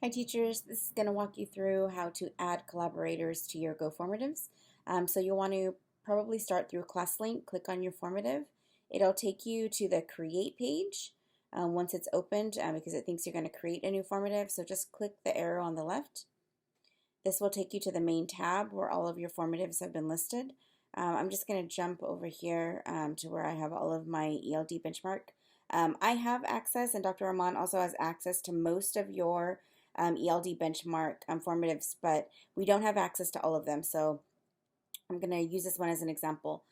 Hi teachers, this is going to walk you through how to add collaborators to your Go Formatives. So you'll want to probably start through a class link, click on your formative. It'll take you to the create page once it's opened because it thinks you're going to create a new formative. So just click the arrow on the left. This will take you to the main tab where all of your formatives have been listed. I'm just going to jump over here to where I have all of my ELD benchmark. I have access, and Dr. Rahman also has access to most of your ELD benchmark formatives, but we don't have access to all of them. So I'm going to use this one as an example.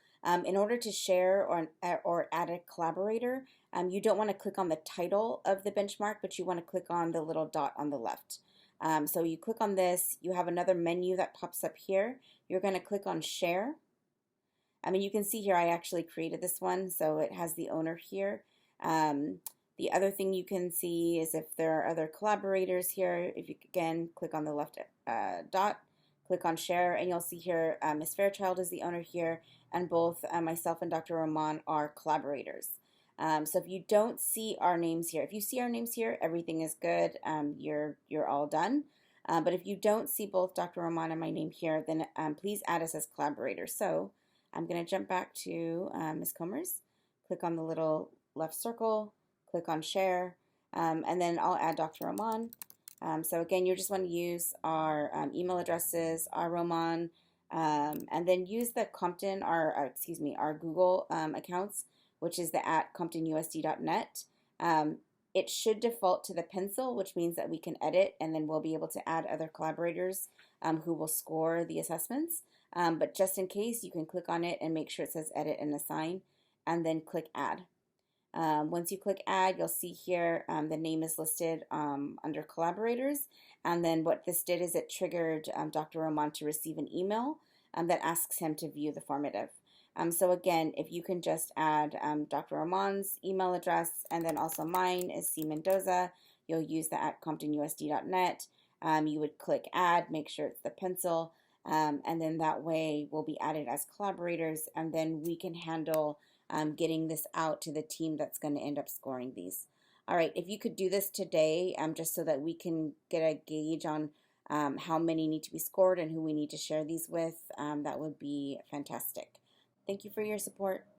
In order to share or add a collaborator, you don't want to click on the title of the benchmark, but you want to click on the little dot on the left. So you click on this, you have another menu that pops up here. You're going to click on share. I mean, you can see here I actually created this one, so it has the owner here. The other thing you can see is if there are other collaborators here, if you again click on the left dot, click on share, and you'll see here Ms. Fairchild is the owner here, and both myself and Dr. Rahman are collaborators. So if you don't see our names here, if you see our names here, everything is good. You're all done. But if you don't see both Dr. Rahman and my name here, then please add us as collaborators. So I'm going to jump back to Ms. Comer's, click on the little left circle, click on share, and then I'll add Dr. Rahman. So again, you just want to use our email addresses, our Roman, and then use the Compton, our Google accounts, which is the @comptonusd.net. It should default to the pencil, which means that we can edit, and then we'll be able to add other collaborators who will score the assessments. But just in case, you can click on it and make sure it says edit and assign, and then click add. Once you click add, you'll see here the name is listed under collaborators, and then what this did is it triggered Dr. Rahman to receive an email that asks him to view the formative. So again, if you can just add Dr. Rahman's email address, and then also mine is C. Mendoza, you'll use the @comptonusd.net. You would click add, make sure it's the pencil, and then that way we'll be added as collaborators, and then we can handle getting this out to the team that's going to end up scoring these. All right, if you could do this today, just so that we can get a gauge on how many need to be scored and who we need to share these with, that would be fantastic. Thank you for your support.